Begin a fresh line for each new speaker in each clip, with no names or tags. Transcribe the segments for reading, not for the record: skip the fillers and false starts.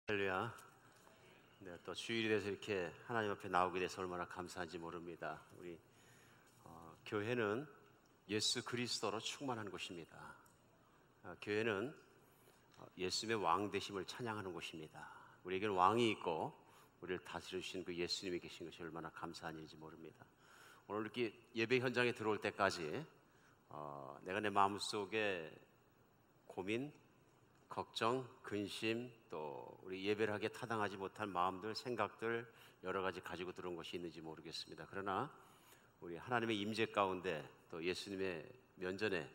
할렐루야. 네, 또 주일이 돼서 이렇게 하나님 앞에 나오게 돼서 얼마나 감사한지 모릅니다. 우리 교회는 예수 그리스도로 충만한 곳입니다. 교회는 예수님의 왕 되심을 찬양하는 곳입니다. 우리에게는 왕이 있고 우리를 다스려 주신 그 예수님이 계신 것이 얼마나 감사한 일인지 모릅니다. 오늘 이렇게 예배 현장에 들어올 때까지 내가 내 마음속에 고민, 걱정, 근심, 또 우리 예배를 하기에 타당하지 못한 마음들, 생각들 여러 가지 가지고 들어온 것이 있는지 모르겠습니다. 그러나 우리 하나님의 임재 가운데 또 예수님의 면전에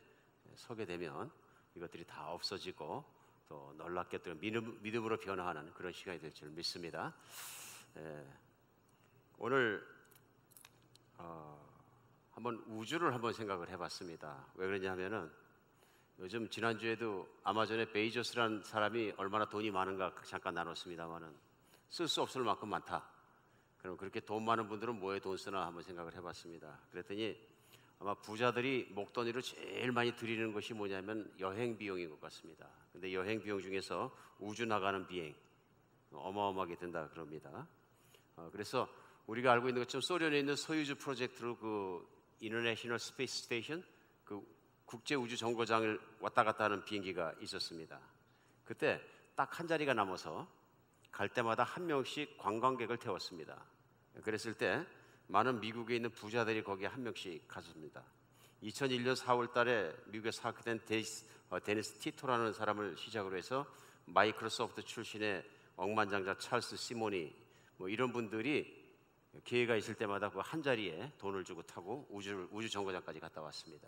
서게 되면 이것들이 다 없어지고 또 놀랍게 또 믿음으로 변화하는 그런 시간이 될 줄 믿습니다. 오늘 한번 우주를 한번 생각을 해봤습니다. 왜 그러냐 하면은 요즘 지난주에도 아마존의 베이조스라는 사람이 얼마나 돈이 많은가 잠깐 나눴습니다만은 쓸 수 없을 만큼 많다. 그럼 그렇게 돈 많은 분들은 뭐에 돈 쓰나 한번 생각을 해봤습니다. 그랬더니 아마 부자들이 목돈으로 제일 많이 들이는 것이 뭐냐면 여행 비용인 것 같습니다. 근데 여행 비용 중에서 우주 나가는 비행 어마어마하게 든다 그럽니다. 그래서 우리가 알고 있는 것처럼 소련에 있는 소유주 프로젝트로 그 인터내셔널 스페이스 스테이션 그 국제 우주 정거장을 왔다 갔다 하는 비행기가 있었습니다. 그때 딱 한 자리가 남아서 갈 때마다 한 명씩 관광객을 태웠습니다. 그랬을 때 많은 미국에 있는 부자들이 거기에 한 명씩 갔습니다. 2001년 4월 달에 미국에서 하크된 데니스 티토라는 사람을 시작으로 해서 마이크로소프트 출신의 억만장자 찰스 시모니 뭐 이런 분들이 기회가 있을 때마다 그 한 자리에 돈을 주고 타고 우주 정거장까지 갔다 왔습니다.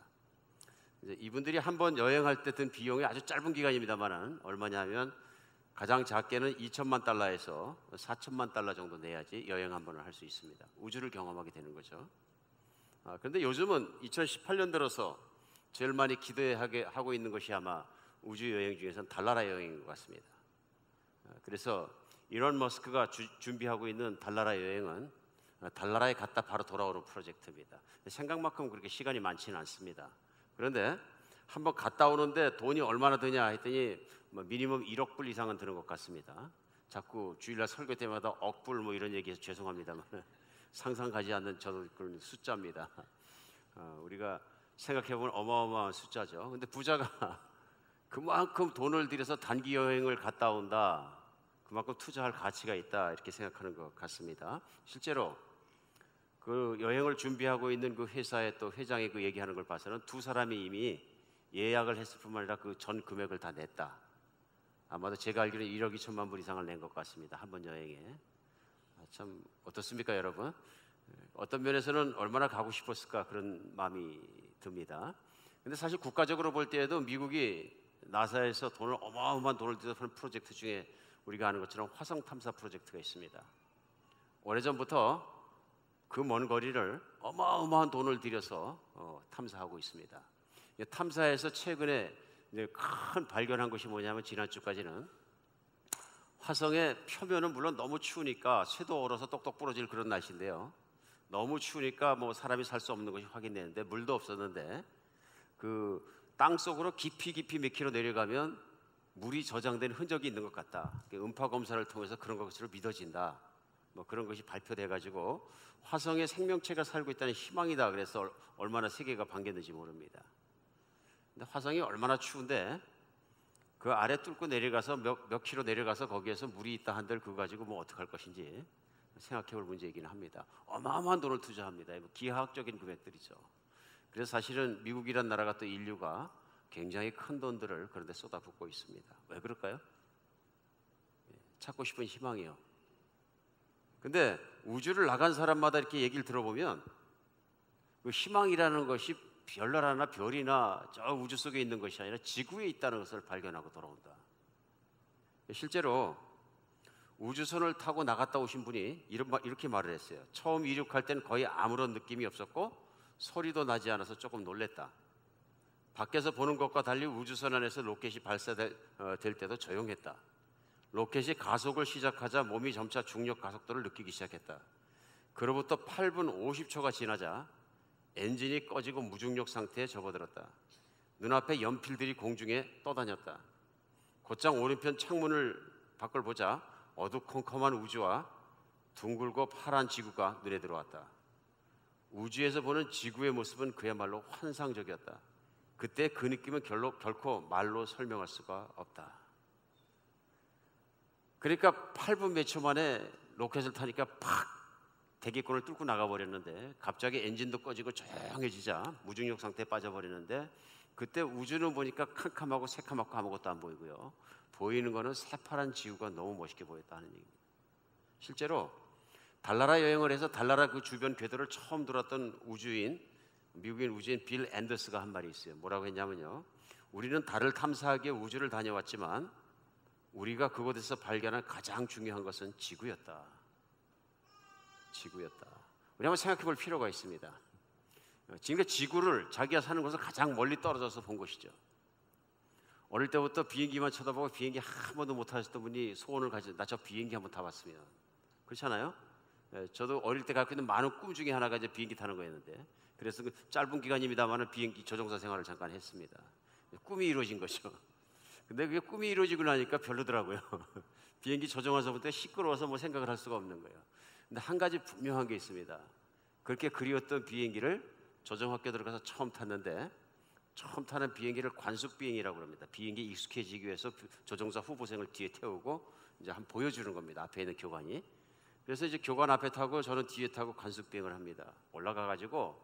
이제 이분들이 한번 여행할 때 든 비용이 아주 짧은 기간입니다만은 얼마냐면 가장 작게는 2천만 달러에서 4천만 달러 정도 내야지 여행 한 번을 할 수 있습니다. 우주를 경험하게 되는 거죠. 그런데 요즘은 2018년 들어서 제일 많이 기대하게 하고 있는 것이 아마 우주 여행 중에서는 달나라 여행인 것 같습니다. 그래서 일론 머스크가 준비하고 있는 달나라 여행은 달나라에 갔다 바로 돌아오는 프로젝트입니다. 생각만큼 그렇게 시간이 많지는 않습니다. 그런데 한번 갔다 오는데 돈이 얼마나 드냐 했더니 미니멈 1억 불 이상은 드는 것 같습니다. 자꾸 주일날 설교 때마다 억불 뭐 이런 얘기해서 죄송합니다만 상상 가지 않는 저도 그런 숫자입니다. 우리가 생각해보면 어마어마한 숫자죠. 근데 부자가 그만큼 돈을 들여서 단기 여행을 갔다 온다, 그만큼 투자할 가치가 있다 이렇게 생각하는 것 같습니다. 실제로 그 여행을 준비하고 있는 그 회사의 또 회장이 그 얘기하는 걸 봐서는 두 사람이 이미 예약을 했을 뿐만 아니라 그 전 금액을 다 냈다. 아마도 제가 알기로는 1억 2천만 불 이상을 낸 것 같습니다. 한 번 여행에. 참 어떻습니까 여러분? 어떤 면에서는 얼마나 가고 싶었을까 그런 마음이 듭니다. 근데 사실 국가적으로 볼 때에도 미국이 나사에서 어마어마한 돈을 들여서 하는 프로젝트 중에 우리가 아는 것처럼 화성 탐사 프로젝트가 있습니다. 오래전부터 그 먼 거리를 어마어마한 돈을 들여서 탐사하고 있습니다. 탐사에서 최근에 큰 발견한 것이 뭐냐면 지난주까지는 화성의 표면은 물론 너무 추우니까 쇠도 얼어서 똑똑 부러질 그런 날씨인데요. 너무 추우니까 뭐 사람이 살 수 없는 것이 확인되는데 물도 없었는데 그 땅 속으로 깊이 몇 킬로 내려가면 물이 저장된 흔적이 있는 것 같다. 음파 검사를 통해서 그런 것으로 믿어진다. 뭐 그런 것이 발표돼 가지고 화성에 생명체가 살고 있다는 희망이다. 그래서 얼마나 세계가 반겼는지 모릅니다. 근데 화성이 얼마나 추운데 그 아래 뚫고 내려가서 몇 킬로 내려가서 거기에서 물이 있다 한들 그거 가지고 뭐 어떡할 것인지 생각해볼 문제이긴 합니다. 어마어마한 돈을 투자합니다. 기하학적인 금액들이죠. 그래서 사실은 미국이란 나라가 또 인류가 굉장히 큰 돈들을 그런 데 쏟아붓고 있습니다. 왜 그럴까요? 찾고 싶은 희망이요. 근데 우주를 나간 사람마다 이렇게 얘기를 들어보면 그 희망이라는 것이 별나라나 별이나 저 우주 속에 있는 것이 아니라 지구에 있다는 것을 발견하고 돌아온다. 실제로 우주선을 타고 나갔다 오신 분이 이렇게 말을 했어요. 처음 이륙할 때는 거의 아무런 느낌이 없었고 소리도 나지 않아서 조금 놀랬다. 밖에서 보는 것과 달리 우주선 안에서 로켓이 발사될 때도 조용했다. 로켓이 가속을 시작하자 몸이 점차 중력 가속도를 느끼기 시작했다. 그로부터 8분 50초가 지나자 엔진이 꺼지고 무중력 상태에 접어들었다. 눈앞에 연필들이 공중에 떠다녔다. 곧장 오른편 창문을 밖을 보자 어두컴컴한 우주와 둥글고 파란 지구가 눈에 들어왔다. 우주에서 보는 지구의 모습은 그야말로 환상적이었다. 그때 그 느낌은 결코 말로 설명할 수가 없다. 그러니까 8분 몇 초 만에 로켓을 타니까 팍 대기권을 뚫고 나가버렸는데 갑자기 엔진도 꺼지고 조용해지자 무중력 상태에 빠져버리는데 그때 우주는 보니까 캄캄하고 새카맣고 아무것도 안 보이고요. 보이는 거는 새파란 지구가 너무 멋있게 보였다는 얘기입니다. 실제로 달나라 여행을 해서 달나라 그 주변 궤도를 처음 돌았던 미국인 우주인 빌 앤더스가 한 말이 있어요. 뭐라고 했냐면요, 우리는 달을 탐사하기 위해 우주를 다녀왔지만 우리가 그곳에서 발견한 가장 중요한 것은 지구였다. 우리 한번 생각해 볼 필요가 있습니다. 지금 지구를 자기가 사는 곳을 가장 멀리 떨어져서 본 것이죠. 어릴 때부터 비행기만 쳐다보고 비행기 한 번도 못 타셨던 분이 소원을 가지고 나 저 비행기 한번 타봤으면, 그렇잖아요? 저도 어릴 때 갖고 있는 많은 꿈 중에 하나가 이제 비행기 타는 거였는데, 그래서 그 짧은 기간입니다만 비행기 조종사 생활을 잠깐 했습니다. 꿈이 이루어진 거죠. 근데 그게 꿈이 이루어지고 나니까 별로더라고요. 비행기 조종하서부터 시끄러워서 뭐 생각을 할 수가 없는 거예요. 근데 한 가지 분명한 게 있습니다. 그렇게 그리웠던 비행기를 조종학교 들어가서 처음 탔는데, 처음 타는 비행기를 관숙 비행이라고 합니다. 비행기 익숙해지기 위해서 조종사 후보생을 뒤에 태우고 이제 한번 보여주는 겁니다. 앞에 있는 교관이. 그래서 이제 교관 앞에 타고 저는 뒤에 타고 관숙 비행을 합니다. 올라가 가지고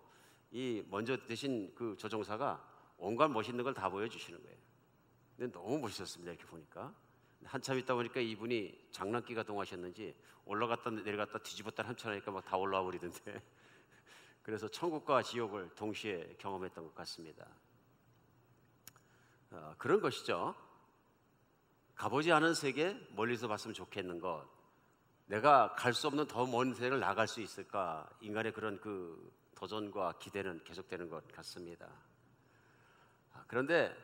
이 먼저 대신 그 조종사가 온갖 멋있는 걸 다 보여주시는 거예요. 근데 너무 멋있었습니다. 이렇게 보니까. 한참 있다 보니까 이분이 장난기가 동하셨는지 올라갔다 내려갔다 뒤집었다 한참 하니까 막 다 올라와 버리던데. 그래서 천국과 지옥을 동시에 경험했던 것 같습니다. 그런 것이죠. 가보지 않은 세계 멀리서 봤으면 좋겠는 것, 내가 갈 수 없는 더 먼 세계를 나갈 수 있을까, 인간의 그런 그 도전과 기대는 계속되는 것 같습니다. 그런데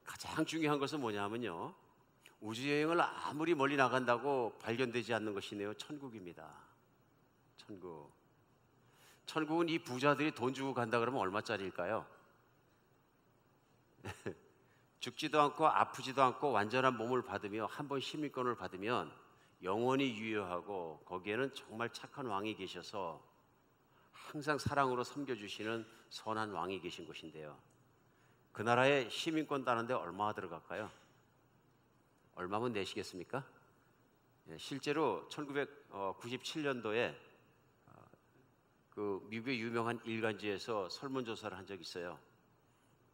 가장 중요한 것은 뭐냐면요, 우주여행을 아무리 멀리 나간다고 발견되지 않는 것이네요. 천국입니다. 천국은 이 부자들이 돈 주고 간다 그러면 얼마짜리일까요? 죽지도 않고 아프지도 않고 완전한 몸을 받으며 한 번 시민권을 받으면 영원히 유효하고, 거기에는 정말 착한 왕이 계셔서 항상 사랑으로 섬겨주시는 선한 왕이 계신 곳인데요, 그 나라에 시민권 따는데 얼마나 들어갈까요? 얼마면 내시겠습니까? 실제로 1997년도에 그 미국의 유명한 일간지에서 설문조사를 한 적이 있어요.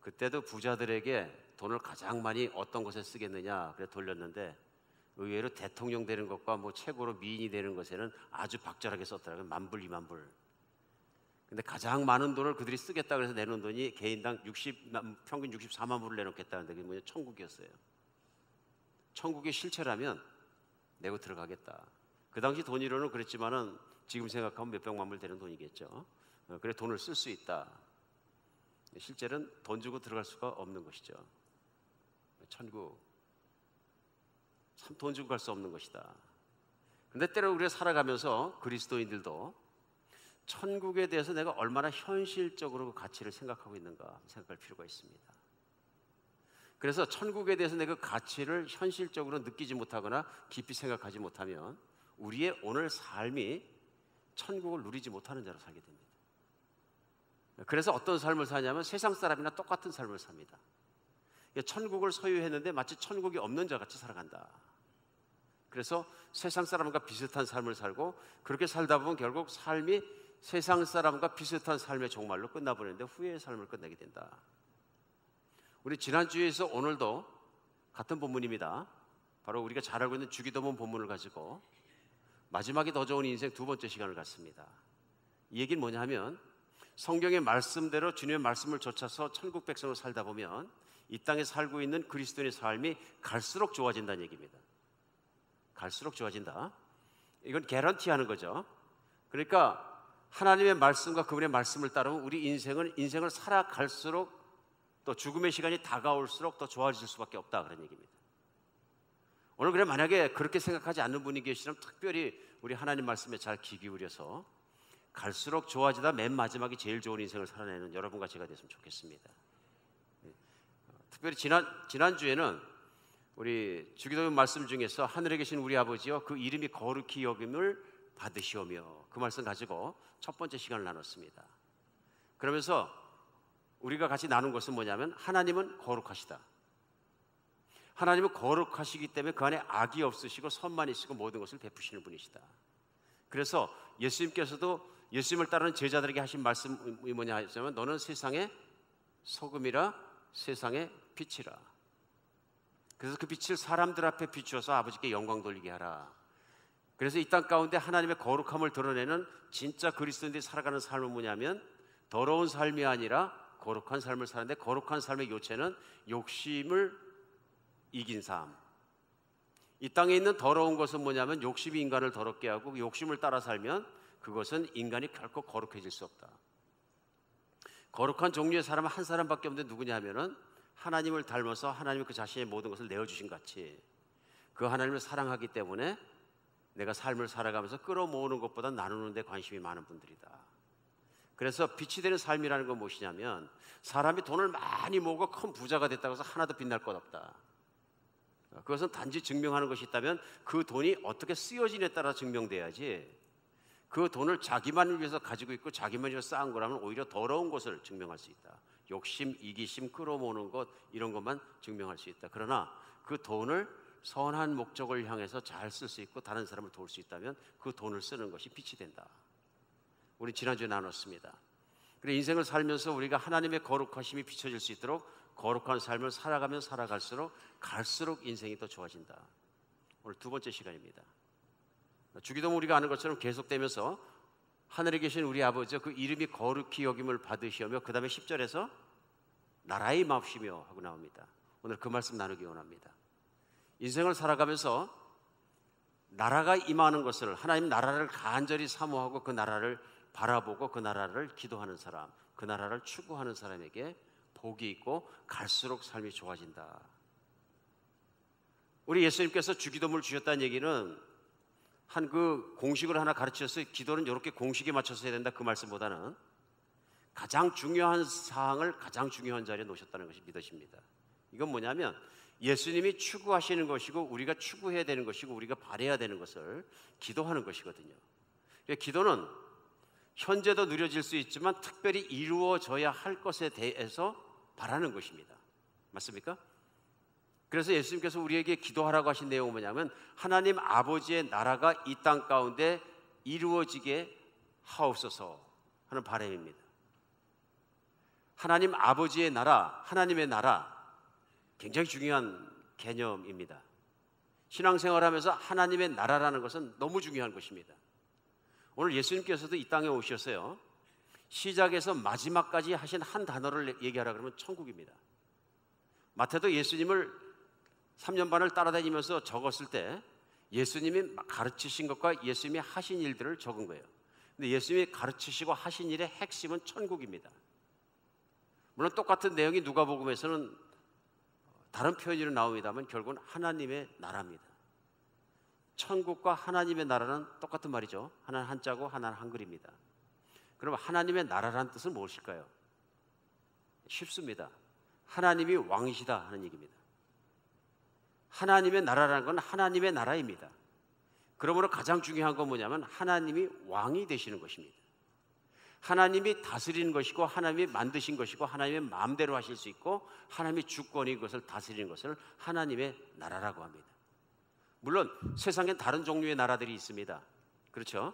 그때도 부자들에게 돈을 가장 많이 어떤 곳에 쓰겠느냐 그래 돌렸는데, 의외로 대통령 되는 것과 뭐 최고로 미인이 되는 것에는 아주 박절하게 썼더라고요. 만불, 2만불. 근데 가장 많은 돈을 그들이 쓰겠다 그래서 내놓은 돈이 개인당 평균 64만 불을 내놓겠다는데, 그게 뭐냐, 천국이었어요. 천국의 실체라면 내고 들어가겠다. 그 당시 돈으로는 그랬지만은 지금 생각하면 몇백만 불 되는 돈이겠죠. 그래 돈을 쓸 수 있다. 실제는 돈 주고 들어갈 수가 없는 것이죠. 천국, 참 돈 주고 갈 수 없는 것이다. 근데 때로 우리가 살아가면서 그리스도인들도 천국에 대해서 내가 얼마나 현실적으로 그 가치를 생각하고 있는가 생각할 필요가 있습니다. 그래서 천국에 대해서 내가 그 가치를 현실적으로 느끼지 못하거나 깊이 생각하지 못하면 우리의 오늘 삶이 천국을 누리지 못하는 자로 살게 됩니다. 그래서 어떤 삶을 사냐면 세상 사람이나 똑같은 삶을 삽니다. 천국을 소유했는데 마치 천국이 없는 자 같이 살아간다. 그래서 세상 사람과 비슷한 삶을 살고, 그렇게 살다 보면 결국 삶이 세상 사람과 비슷한 삶의 종말로 끝나버리는데 후회의 삶을 끝내게 된다. 우리 지난주에서 오늘도 같은 본문입니다. 바로 우리가 잘 알고 있는 주기도문 본문을 가지고 마지막에 더 좋은 인생 두 번째 시간을 갖습니다. 이 얘기는 뭐냐 하면, 성경의 말씀대로 주님의 말씀을 좇아서 천국 백성으로 살다 보면 이 땅에 살고 있는 그리스도인의 삶이 갈수록 좋아진다는 얘기입니다. 갈수록 좋아진다. 이건 개런티하는 거죠. 그러니까 하나님의 말씀과 그분의 말씀을 따르면 우리 인생을 살아갈수록, 또 죽음의 시간이 다가올수록 더 좋아질 수밖에 없다, 그런 얘기입니다. 오늘 그래 만약에 그렇게 생각하지 않는 분이 계시면 특별히 우리 하나님 말씀에 잘 귀 기울여서 갈수록 좋아지다 맨 마지막에 제일 좋은 인생을 살아내는 여러분과 제가 됐으면 좋겠습니다. 특별히 지난주에는 우리 주기도문 말씀 중에서 하늘에 계신 우리 아버지여 그 이름이 거룩히 여김을 받으시오며, 그 말씀 가지고 첫 번째 시간을 나눴습니다. 그러면서 우리가 같이 나눈 것은 뭐냐면, 하나님은 거룩하시다. 하나님은 거룩하시기 때문에 그 안에 악이 없으시고 선만이시고 모든 것을 베푸시는 분이시다. 그래서 예수님께서도 예수님을 따르는 제자들에게 하신 말씀이 뭐냐 하시면, 너는 세상의 소금이라 세상의 빛이라. 그래서 그 빛을 사람들 앞에 비추어서 아버지께 영광 돌리게 하라. 그래서 이 땅 가운데 하나님의 거룩함을 드러내는 진짜 그리스도인들이 살아가는 삶은 뭐냐면, 더러운 삶이 아니라 거룩한 삶을 사는데, 거룩한 삶의 요체는 욕심을 이긴 삶. 이 땅에 있는 더러운 것은 뭐냐면, 욕심이 인간을 더럽게 하고 그 욕심을 따라 살면 그것은 인간이 결코 거룩해질 수 없다. 거룩한 종류의 사람은 한 사람밖에 없는데 누구냐 하면은, 하나님을 닮아서 하나님이 그 자신의 모든 것을 내어주신 같이 그 하나님을 사랑하기 때문에 내가 삶을 살아가면서 끌어모으는 것보다 나누는 데 관심이 많은 분들이다. 그래서 빛이 되는 삶이라는 건 무엇이냐면, 사람이 돈을 많이 모으고 큰 부자가 됐다고 해서 하나도 빛날 것 없다. 그것은 단지 증명하는 것이 있다면 그 돈이 어떻게 쓰여지냐에 따라 증명돼야지, 그 돈을 자기만을 위해서 가지고 있고 자기만 위해서 쌓은 거라면 오히려 더러운 것을 증명할 수 있다. 욕심, 이기심, 끌어모으는 것, 이런 것만 증명할 수 있다. 그러나 그 돈을 선한 목적을 향해서 잘 쓸 수 있고 다른 사람을 도울 수 있다면 그 돈을 쓰는 것이 빛이 된다. 우리 지난주에 나눴습니다. 그래, 인생을 살면서 우리가 하나님의 거룩하심이 비춰질 수 있도록 거룩한 삶을 살아가면 살아갈수록 갈수록 인생이 더 좋아진다. 오늘 두 번째 시간입니다. 주기도문 우리가 아는 것처럼 계속되면서 하늘에 계신 우리 아버지 그 이름이 거룩히 여김을 받으시오며, 그 다음에 10절에서 나라의 마옵시며 하고 나옵니다. 오늘 그 말씀 나누기 원합니다. 인생을 살아가면서 나라가 임하는 것을, 하나님 나라를 간절히 사모하고 그 나라를 바라보고 그 나라를 기도하는 사람, 그 나라를 추구하는 사람에게 복이 있고 갈수록 삶이 좋아진다. 우리 예수님께서 주기도문을 주셨다는 얘기는 한 그 공식을 하나 가르치셨어요. 기도는 이렇게 공식에 맞춰서 해야 된다, 그 말씀보다는 가장 중요한 사항을 가장 중요한 자리에 놓으셨다는 것이 믿어집니다. 이건 뭐냐면, 예수님이 추구하시는 것이고 우리가 추구해야 되는 것이고 우리가 바라야 되는 것을 기도하는 것이거든요. 기도는 현재도 누려질 수 있지만 특별히 이루어져야 할 것에 대해서 바라는 것입니다. 맞습니까? 그래서 예수님께서 우리에게 기도하라고 하신 내용은 뭐냐면, 하나님 아버지의 나라가 이 땅 가운데 이루어지게 하옵소서 하는 바람입니다. 하나님 아버지의 나라, 하나님의 나라, 굉장히 중요한 개념입니다. 신앙생활하면서 하나님의 나라라는 것은 너무 중요한 것입니다. 오늘 예수님께서도 이 땅에 오셨어요. 시작에서 마지막까지 하신 한 단어를 얘기하라 그러면 천국입니다. 마태도 예수님을 3년 반을 따라다니면서 적었을 때 예수님이 가르치신 것과 예수님이 하신 일들을 적은 거예요. 근데 예수님이 가르치시고 하신 일의 핵심은 천국입니다. 물론 똑같은 내용이 누가복음에서는 다른 표현으로 나옵니다만 결국은 하나님의 나라입니다. 천국과 하나님의 나라는 똑같은 말이죠. 하나는 한자고 하나는 한글입니다. 그럼 하나님의 나라라는 뜻은 무엇일까요? 쉽습니다. 하나님이 왕이시다 하는 얘기입니다. 하나님의 나라라는 건 하나님의 나라입니다. 그러므로 가장 중요한 건 뭐냐면 하나님이 왕이 되시는 것입니다. 하나님이 다스리는 것이고 하나님이 만드신 것이고 하나님의 마음대로 하실 수 있고 하나님의 주권이 그것을 다스리는 것을 하나님의 나라라고 합니다. 물론 세상엔 다른 종류의 나라들이 있습니다. 그렇죠?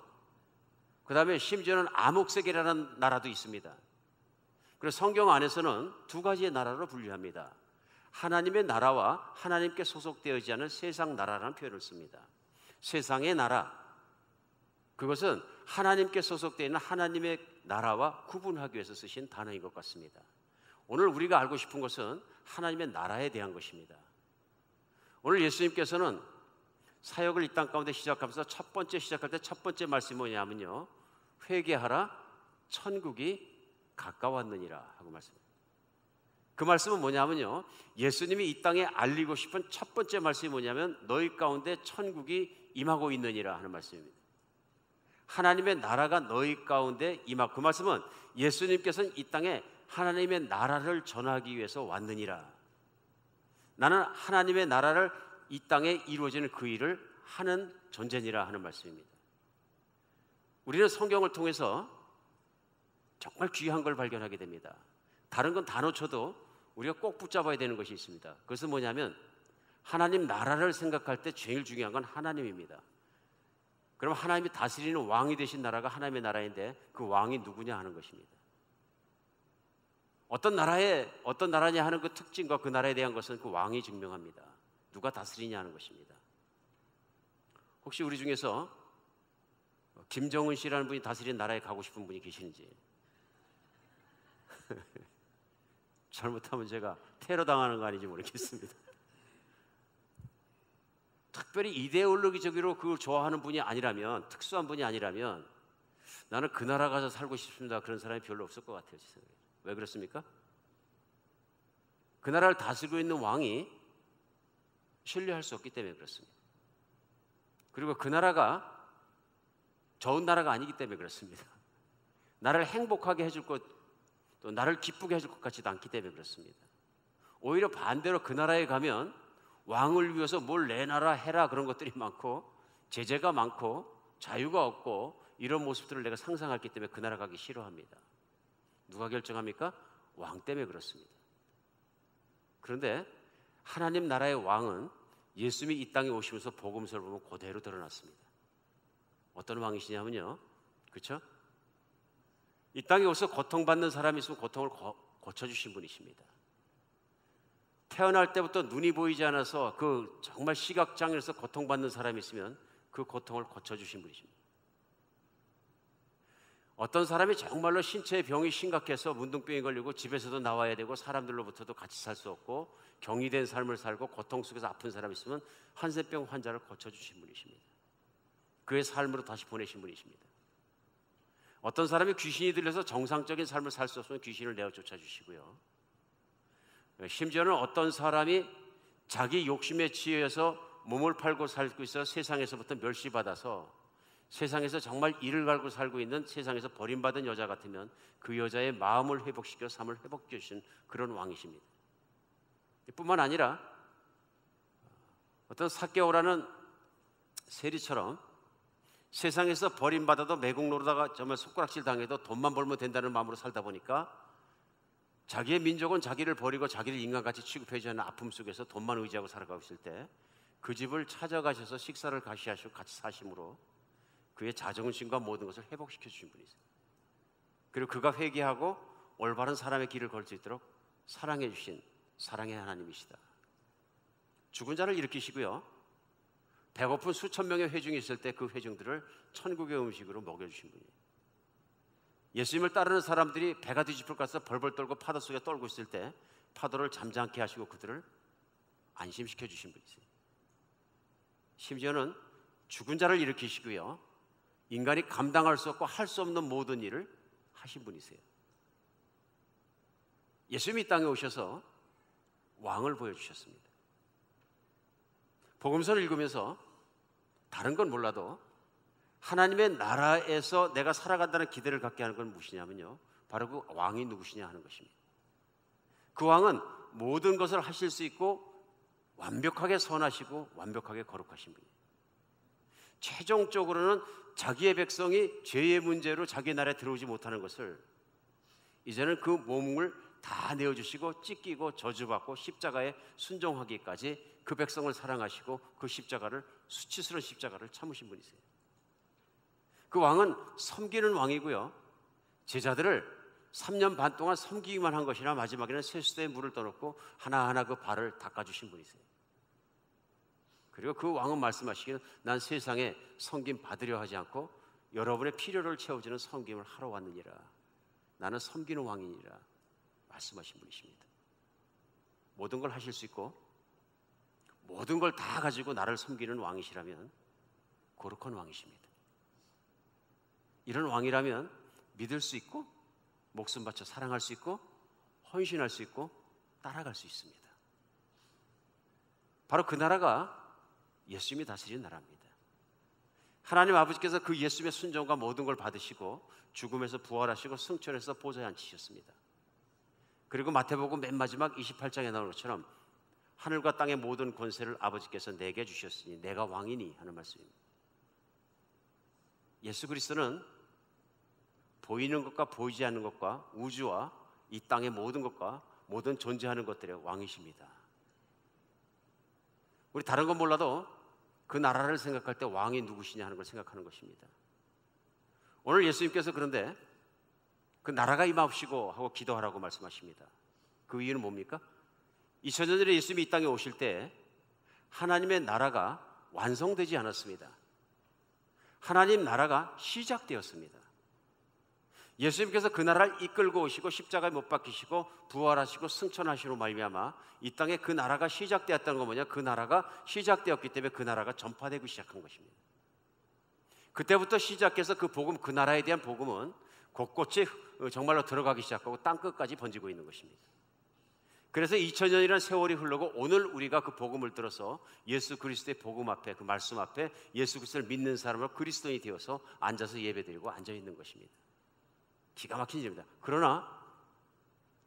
그 다음에 심지어는 암흑세계라는 나라도 있습니다. 그래서 성경 안에서는 두 가지의 나라로 분류합니다. 하나님의 나라와 하나님께 소속되어지지 않은 세상 나라라는 표현을 씁니다. 세상의 나라, 그것은 하나님께 소속되어 있는 하나님의 나라와 구분하기 위해서 쓰신 단어인 것 같습니다. 오늘 우리가 알고 싶은 것은 하나님의 나라에 대한 것입니다. 오늘 예수님께서는 사역을 이 땅 가운데 시작하면서 시작할 때 첫 번째 말씀이 뭐냐면요, 회개하라, 천국이 가까웠느니라 하고 말씀합니다. 그 말씀은 뭐냐면요, 예수님이 이 땅에 알리고 싶은 첫 번째 말씀이 뭐냐면 너희 가운데 천국이 임하고 있느니라 하는 말씀입니다. 하나님의 나라가 너희 가운데 임하고, 그 말씀은 예수님께서는 이 땅에 하나님의 나라를 전하기 위해서 왔느니라. 나는 하나님의 나라를 이 땅에 이루어지는 그 일을 하는 존재니라 하는 말씀입니다. 우리는 성경을 통해서 정말 귀한 걸 발견하게 됩니다. 다른 건 다 놓쳐도 우리가 꼭 붙잡아야 되는 것이 있습니다. 그것은 뭐냐면 하나님 나라를 생각할 때 제일 중요한 건 하나님입니다. 그럼 하나님이 다스리는 왕이 되신 나라가 하나님의 나라인데 그 왕이 누구냐 하는 것입니다. 어떤 나라냐 하는 그 특징과 그 나라에 대한 것은 그 왕이 증명합니다. 누가 다스리냐 하는 것입니다. 혹시 우리 중에서 김정은 씨라는 분이 다스리는 나라에 가고 싶은 분이 계시는지? 잘못하면 제가 테러 당하는 거 아닌지 모르겠습니다. 특별히 이데올로기적으로 그걸 좋아하는 분이 아니라면, 특수한 분이 아니라면 나는 그 나라 가서 살고 싶습니다. 그런 사람이 별로 없을 것 같아요. 왜 그렇습니까? 그 나라를 다스리고 있는 왕이 신뢰할 수 없기 때문에 그렇습니다. 그리고 그 나라가 좋은 나라가 아니기 때문에 그렇습니다. 나를 행복하게 해줄 것, 또 나를 기쁘게 해줄 것 같지도 않기 때문에 그렇습니다. 오히려 반대로 그 나라에 가면 왕을 위해서 뭘 내놔라 해라 그런 것들이 많고 제재가 많고 자유가 없고 이런 모습들을 내가 상상했기 때문에 그 나라 가기 싫어합니다. 누가 결정합니까? 왕 때문에 그렇습니다. 그런데 하나님 나라의 왕은 예수님이 이 땅에 오시면서 복음서를 보면 그대로 드러났습니다. 어떤 왕이시냐면요, 그렇죠? 이 땅에 오서 고통받는 사람이 있으면 고통을 고쳐주신 분이십니다. 태어날 때부터 눈이 보이지 않아서 그 정말 시각장애에서 고통받는 사람이 있으면 그 고통을 고쳐주신 분이십니다. 어떤 사람이 정말로 신체의 병이 심각해서 문둥병이 걸리고 집에서도 나와야 되고 사람들로부터도 같이 살 수 없고 경이된 삶을 살고 고통 속에서 아픈 사람이 있으면 한센병 환자를 고쳐주신 분이십니다. 그의 삶으로 다시 보내신 분이십니다. 어떤 사람이 귀신이 들려서 정상적인 삶을 살 수 없으면 귀신을 내어 쫓아주시고요. 심지어는 어떤 사람이 자기 욕심에 취해서 몸을 팔고 살고 있어 세상에서부터 멸시받아서 세상에서 정말 이를 갈고 살고 있는 세상에서 버림받은 여자 같으면 그 여자의 마음을 회복시켜 삶을 회복해 주신 그런 왕이십니다. 뿐만 아니라 어떤 삭개오라는 세리처럼 세상에서 버림받아도 매국 노르다가 정말 손가락질 당해도 돈만 벌면 된다는 마음으로 살다 보니까 자기의 민족은 자기를 버리고 자기를 인간같이 취급해주지 않는 아픔 속에서 돈만 의지하고 살아가고 있을 때 그 집을 찾아가셔서 식사를 같이 하시고 같이 사심으로 그의 자존심과 모든 것을 회복시켜 주신 분이세요. 그리고 그가 회개하고 올바른 사람의 길을 걸 수 있도록 사랑해 주신 사랑의 하나님이시다. 죽은 자를 일으키시고요, 배고픈 수천 명의 회중이 있을 때 그 회중들을 천국의 음식으로 먹여주신 분이에요. 예수님을 따르는 사람들이 배가 뒤집힐 것 같아서 벌벌 떨고 파도 속에 떨고 있을 때 파도를 잠잠케 하시고 그들을 안심시켜 주신 분이세요. 심지어는 죽은 자를 일으키시고요, 인간이 감당할 수 없고 할 수 없는 모든 일을 하신 분이세요. 예수님이 이 땅에 오셔서 왕을 보여주셨습니다. 복음서를 읽으면서 다른 건 몰라도 하나님의 나라에서 내가 살아간다는 기대를 갖게 하는 건 무엇이냐면요, 바로 그 왕이 누구시냐 하는 것입니다. 그 왕은 모든 것을 하실 수 있고 완벽하게 선하시고 완벽하게 거룩하신 분이에요. 최종적으로는 자기의 백성이 죄의 문제로 자기 나라에 들어오지 못하는 것을 이제는 그 몸을 다 내어주시고 찢기고 저주받고 십자가에 순종하기까지 그 백성을 사랑하시고 그 십자가를, 수치스러운 십자가를 참으신 분이세요. 그 왕은 섬기는 왕이고요, 제자들을 3년 반 동안 섬기기만 한 것이나 마지막에는 세수대에 물을 떠놓고 하나하나 그 발을 닦아주신 분이세요. 그리고 그 왕은 말씀하시기는 난 세상에 섬김 받으려 하지 않고 여러분의 필요를 채워주는 섬김을 하러 왔느니라. 나는 섬기는 왕이니라 말씀하신 분이십니다. 모든 걸 하실 수 있고 모든 걸 다 가지고 나를 섬기는 왕이시라면 거룩한 왕이십니다. 이런 왕이라면 믿을 수 있고 목숨 바쳐 사랑할 수 있고 헌신할 수 있고 따라갈 수 있습니다. 바로 그 나라가 예수님이 다스리는 나라입니다. 하나님 아버지께서 그 예수님의 순종과 모든 걸 받으시고 죽음에서 부활하시고 승천해서 보좌에 앉히셨습니다. 그리고 마태복음 맨 마지막 28장에 나오는 것처럼 하늘과 땅의 모든 권세를 아버지께서 내게 주셨으니 내가 왕이니 하는 말씀입니다. 예수 그리스도는 보이는 것과 보이지 않는 것과 우주와 이 땅의 모든 것과 모든 존재하는 것들의 왕이십니다. 우리 다른 건 몰라도 그 나라를 생각할 때 왕이 누구시냐 하는 걸 생각하는 것입니다. 오늘 예수님께서 그런데 그 나라가 임하옵시고 하고 기도하라고 말씀하십니다. 그 이유는 뭡니까? 2000년 전에 예수님이 이 땅에 오실 때 하나님의 나라가 완성되지 않았습니다. 하나님 나라가 시작되었습니다. 예수님께서 그 나라를 이끌고 오시고 십자가에 못 박히시고 부활하시고 승천하시로 말미암아 이 땅에 그 나라가 시작되었다는 건 뭐냐? 그 나라가 시작되었기 때문에 그 나라가 전파되고 시작한 것입니다. 그때부터 시작해서 그 복음, 그 나라에 대한 복음은 곳곳에 정말로 들어가기 시작하고 땅끝까지 번지고 있는 것입니다. 그래서 2000년이라는 세월이 흐르고 오늘 우리가 그 복음을 들어서 예수 그리스도의 복음 앞에, 그 말씀 앞에 예수 그리스도를 믿는 사람으로 그리스도인이 되어서 앉아서 예배드리고 앉아있는 것입니다. 기가 막힌 일입니다. 그러나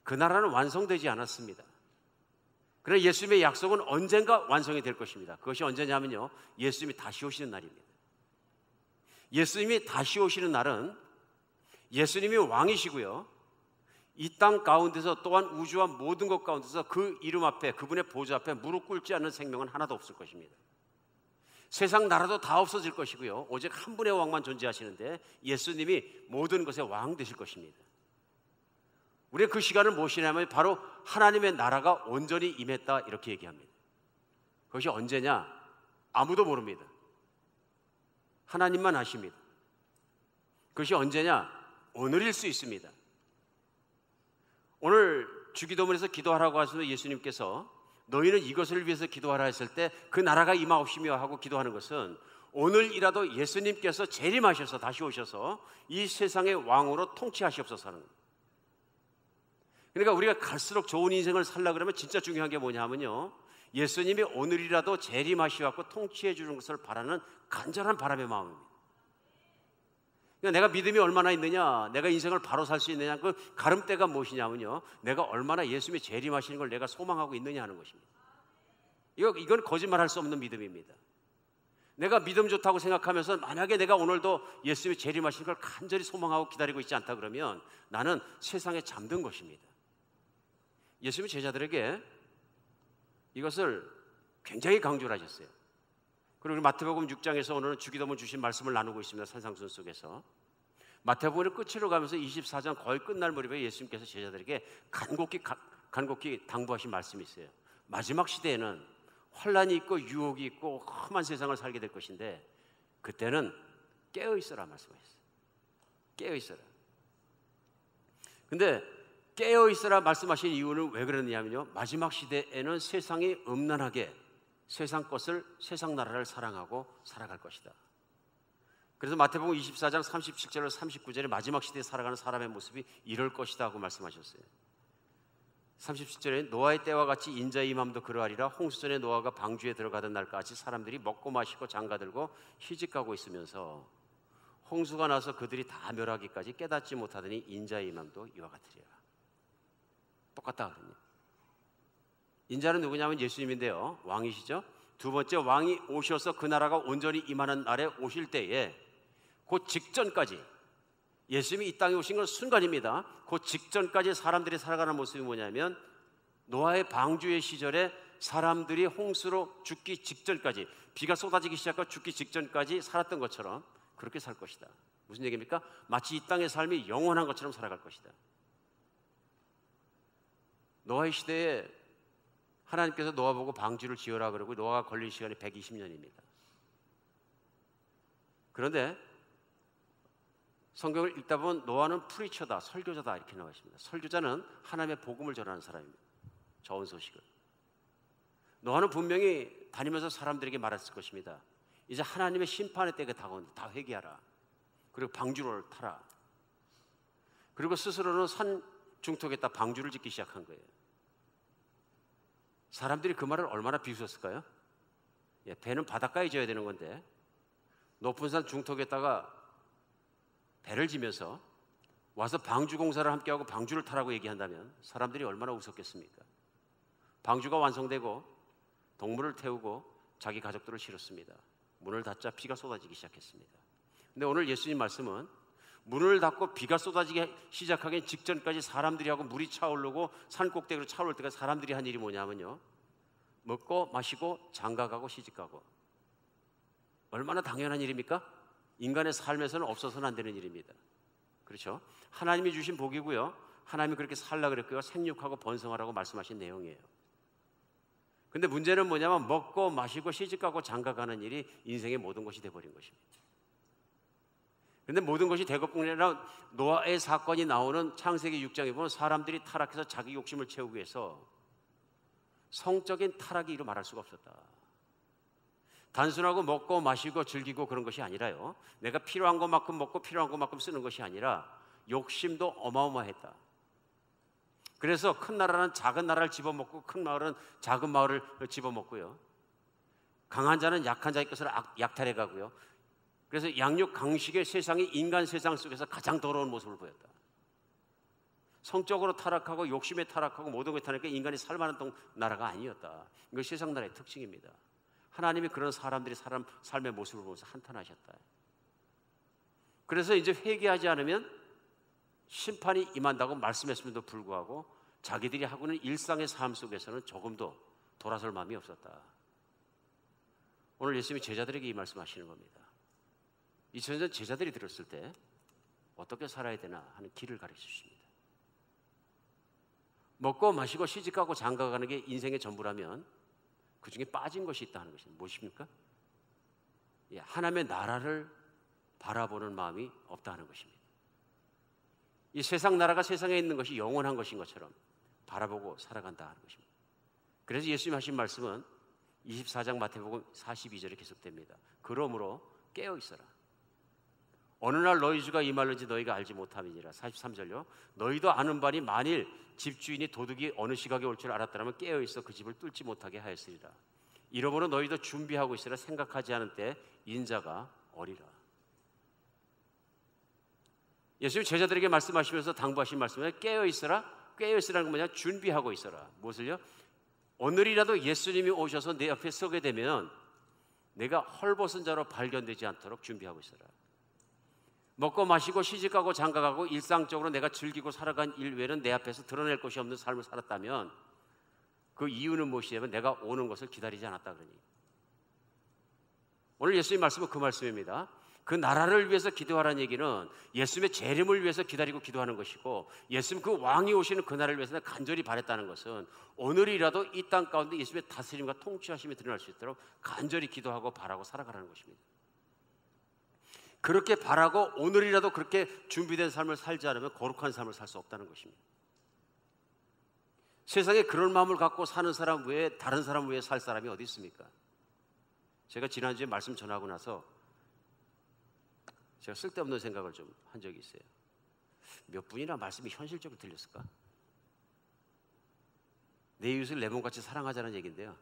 그 나라는 완성되지 않았습니다. 그러나 예수님의 약속은 언젠가 완성이 될 것입니다. 그것이 언제냐면요, 예수님이 다시 오시는 날입니다. 예수님이 다시 오시는 날은 예수님이 왕이시고요, 이 땅 가운데서 또한 우주와 모든 것 가운데서 그 이름 앞에, 그분의 보좌 앞에 무릎 꿇지 않는 생명은 하나도 없을 것입니다. 세상 나라도 다 없어질 것이고요, 오직 한 분의 왕만 존재하시는데 예수님이 모든 것의 왕 되실 것입니다. 우리는 그 시간을 무엇이냐면 바로 하나님의 나라가 온전히 임했다 이렇게 얘기합니다. 그것이 언제냐? 아무도 모릅니다. 하나님만 아십니다. 그것이 언제냐? 오늘일 수 있습니다. 오늘 주기도문에서 기도하라고 하셔서 예수님께서 너희는 이것을 위해서 기도하라 했을 때 그 나라가 임하옵시며 하고 기도하는 것은 오늘이라도 예수님께서 재림하셔서 다시 오셔서 이 세상의 왕으로 통치하시옵소서 하는 겁니다. 그러니까 우리가 갈수록 좋은 인생을 살려고 그러면 진짜 중요한 게 뭐냐면요, 예수님이 오늘이라도 재림하시고 통치해 주는 것을 바라는 간절한 바람의 마음입니다. 그러니까 내가 믿음이 얼마나 있느냐, 내가 인생을 바로 살 수 있느냐, 그 가름대가 무엇이냐면요, 내가 얼마나 예수님이 재림하시는 걸 내가 소망하고 있느냐 하는 것입니다. 이건 거짓말할 수 없는 믿음입니다. 내가 믿음 좋다고 생각하면서 만약에 내가 오늘도 예수님이 재림하시는 걸 간절히 소망하고 기다리고 있지 않다 그러면 나는 세상에 잠든 것입니다. 예수님이 제자들에게 이것을 굉장히 강조를 하셨어요. 그리고 마태복음 6장에서 오늘은 주기도문 주신 말씀을 나누고 있습니다. 산상순 속에서 마태복음을 끝으로 가면서 24장 거의 끝날 무렵에 예수님께서 제자들에게 간곡히 당부하신 말씀이 있어요. 마지막 시대에는 환란이 있고 유혹이 있고 험한 세상을 살게 될 것인데 그때는 깨어있어라 말씀하셨어요. 깨어있어라. 근데 깨어있어라 말씀하신 이유는 왜 그러느냐면요, 마지막 시대에는 세상이 음란하게 세상 것을, 세상 나라를 사랑하고 살아갈 것이다. 그래서 마태복음 24장 37절로 39절에 마지막 시대에 살아가는 사람의 모습이 이럴 것이다 하고 말씀하셨어요. 37절에 노아의 때와 같이 인자의 임함도 그러하리라. 홍수전에 노아가 방주에 들어가던 날까지 사람들이 먹고 마시고 장가들고 시집가고 있으면서 홍수가 나서 그들이 다 멸하기까지 깨닫지 못하더니 인자의 임함도 이와 같으리라. 똑같다 그러니 인자는 누구냐면 예수님인데요, 왕이시죠. 두 번째, 왕이 오셔서 그 나라가 온전히 임하는 날에 오실 때에 그 직전까지, 예수님이 이 땅에 오신 건 순간입니다. 그 직전까지 사람들이 살아가는 모습이 뭐냐면 노아의 방주의 시절에 사람들이 홍수로 죽기 직전까지, 비가 쏟아지기 시작하고 죽기 직전까지 살았던 것처럼 그렇게 살 것이다. 무슨 얘기입니까? 마치 이 땅의 삶이 영원한 것처럼 살아갈 것이다. 노아의 시대에 하나님께서 노아 보고 방주를 지어라 그러고 노아가 걸린 시간이 120년입니다. 그런데 성경을 읽다 보면 노아는 프리처다, 설교자다 이렇게 나와 있습니다. 설교자는 하나님의 복음을 전하는 사람입니다. 좋은 소식을. 노아는 분명히 다니면서 사람들에게 말했을 것입니다. 이제 하나님의 심판의 때가 다가온다. 다 회개하라. 그리고 방주를 타라. 그리고 스스로는 산 중턱에다 방주를 짓기 시작한 거예요. 사람들이 그 말을 얼마나 비웃었을까요? 배는 바닷가에 져야 되는 건데 높은 산 중턱에다가 배를 지면서 와서 방주 공사를 함께하고 방주를 타라고 얘기한다면 사람들이 얼마나 웃었겠습니까? 방주가 완성되고 동물을 태우고 자기 가족들을 실었습니다. 문을 닫자 비가 쏟아지기 시작했습니다. 근데 오늘 예수님 말씀은 문을 닫고 비가 쏟아지기 시작하기 직전까지 사람들이 하고 물이 차오르고 산 꼭대기로 차오를 때까지 사람들이 한 일이 뭐냐면요, 먹고 마시고 장가가고 시집가고. 얼마나 당연한 일입니까? 인간의 삶에서는 없어서는 안 되는 일입니다. 그렇죠? 하나님이 주신 복이고요, 하나님이 그렇게 살라 그랬고요, 생육하고 번성하라고 말씀하신 내용이에요. 근데 문제는 뭐냐면 먹고 마시고 시집가고 장가가는 일이 인생의 모든 것이 돼버린 것입니다. 근데 모든 것이 되고뿐 아니라 노아의 사건이 나오는 창세기 6장에 보면 사람들이 타락해서 자기 욕심을 채우기 위해서 성적인 타락이 이루 말할 수가 없었다. 단순하고 먹고 마시고 즐기고 그런 것이 아니라요, 내가 필요한 것만큼 먹고 필요한 것만큼 쓰는 것이 아니라 욕심도 어마어마했다. 그래서 큰 나라는 작은 나라를 집어먹고 큰 마을은 작은 마을을 집어먹고요, 강한 자는 약한 자의 것을 약탈해 가고요. 그래서 양육 강식의 세상이 인간 세상 속에서 가장 더러운 모습을 보였다. 성적으로 타락하고 욕심에 타락하고 모든 것에 타락하니까 인간이 살만한 나라가 아니었다. 이것이 세상 나라의 특징입니다. 하나님이 그런 사람들이 삶의 모습을 보면서 한탄하셨다. 그래서 이제 회개하지 않으면 심판이 임한다고 말씀했음에도 불구하고 자기들이 하고 있는 일상의 삶 속에서는 조금도 돌아설 마음이 없었다. 오늘 예수님이 제자들에게 이 말씀하시는 겁니다. 2000년 전 제자들이 들었을 때 어떻게 살아야 되나 하는 길을 가르쳐 주십니다. 먹고 마시고 시집가고 장가가는 게 인생의 전부라면 그 중에 빠진 것이 있다는 것입니다. 무엇입니까? 하나님의 나라를 바라보는 마음이 없다는 것입니다. 이 세상 나라가 세상에 있는 것이 영원한 것인 것처럼 바라보고 살아간다 하는 것입니다. 그래서 예수님 하신 말씀은 24장 마태복음 42절에 계속됩니다. 그러므로 깨어 있어라. 어느 날 너희 주가 임할는지 너희가 알지 못함이니라. 43절요. 너희도 아는 바니 만일 집주인이 도둑이 어느 시각에 올 줄 알았더라면 깨어 있어 그 집을 뚫지 못하게 하였으리라. 이러므로 너희도 준비하고 있으라. 생각하지 않은 때 인자가 오리라. 예수님 제자들에게 말씀하시면서 당부하신 말씀은 깨어 있어라. 깨어 있으라는 건 뭐냐? 준비하고 있어라. 무엇을요? 오늘이라도 예수님이 오셔서 내 옆에 서게 되면 내가 헐벗은 자로 발견되지 않도록 준비하고 있어라. 먹고 마시고 시집가고 장가가고 일상적으로 내가 즐기고 살아간 일 외에는 내 앞에서 드러낼 것이 없는 삶을 살았다면 그 이유는 무엇이냐면 내가 오는 것을 기다리지 않았다 그러니. 오늘 예수님 말씀은 그 말씀입니다. 그 나라를 위해서 기도하라는 얘기는 예수님의 재림을 위해서 기다리고 기도하는 것이고, 예수님 그 왕이 오시는 그 날을 위해서 간절히 바랬다는 것은 오늘이라도 이 땅 가운데 예수님의 다스림과 통치하심이 드러날 수 있도록 간절히 기도하고 바라고 살아가라는 것입니다. 그렇게 바라고 오늘이라도 그렇게 준비된 삶을 살지 않으면 거룩한 삶을 살 수 없다는 것입니다. 세상에 그런 마음을 갖고 사는 사람 외에 다른 사람 외에 살 사람이 어디 있습니까? 제가 지난주에 말씀 전하고 나서 제가 쓸데없는 생각을 좀 한 적이 있어요. 몇 분이나 말씀이 현실적으로 들렸을까? 내 이웃을 내 몸같이 사랑하자는 얘기인데요,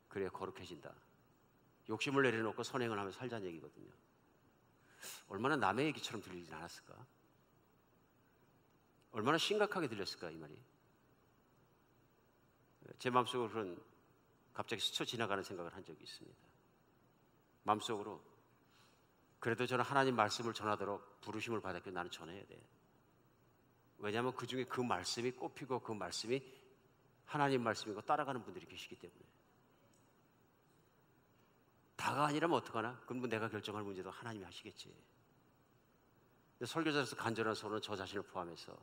그래야 거룩해진다. 욕심을 내려놓고 선행을 하며 살자는 얘기거든요. 얼마나 남의 얘기처럼 들리진 않았을까? 얼마나 심각하게 들렸을까 이 말이? 제 마음속으로 그런 갑자기 스쳐 지나가는 생각을 한 적이 있습니다. 마음속으로 그래도 저는 하나님 말씀을 전하도록 부르심을 받았기 때문에 나는 전해야 돼. 왜냐하면 그 중에 그 말씀이 꼽히고 그 말씀이 하나님 말씀이고 따라가는 분들이 계시기 때문에. 다가 아니라면 어떡하나? 그건 뭐 내가 결정할 문제도 하나님이 하시겠지. 근데 설교자로서 간절한 소원은 저 자신을 포함해서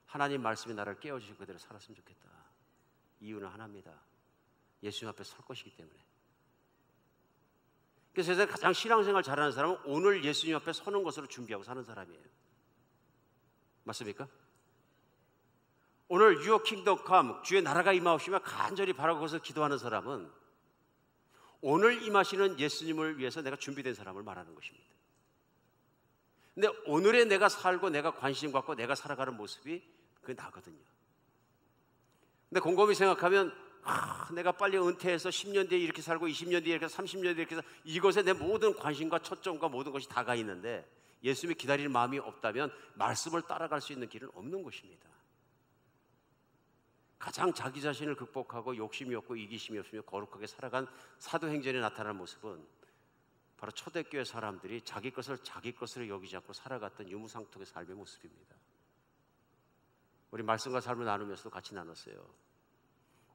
하나님 말씀이 나를 깨워주시고 그대로 살았으면 좋겠다. 이유는 하나입니다. 예수님 앞에 설 것이기 때문에. 그래서 세상에 가장 신앙생활 잘하는 사람은 오늘 예수님 앞에 서는 것으로 준비하고 사는 사람이에요. 맞습니까? 오늘 Your kingdom come, 주의 나라가 임하옵시며 간절히 바라고 그것을 기도하는 사람은 오늘 임하시는 예수님을 위해서 내가 준비된 사람을 말하는 것입니다. 근데 오늘에 내가 살고 내가 관심 갖고 내가 살아가는 모습이 그게 나거든요. 근데 곰곰이 생각하면 내가 빨리 은퇴해서 10년 뒤에 이렇게 살고 20년 뒤에 이렇게 30년 뒤에 이렇게 해서 이것에 내 모든 관심과 초점과 모든 것이 다가 있는데 예수님이 기다리는 마음이 없다면 말씀을 따라갈 수 있는 길은 없는 것입니다. 가장 자기 자신을 극복하고 욕심이 없고 이기심이 없으며 거룩하게 살아간 사도행전에 나타난 모습은 바로 초대교회 사람들이 자기 것을 자기 것으로 여기지 않고 살아갔던 유무상통의 삶의 모습입니다. 우리 말씀과 삶을 나누면서도 같이 나눴어요.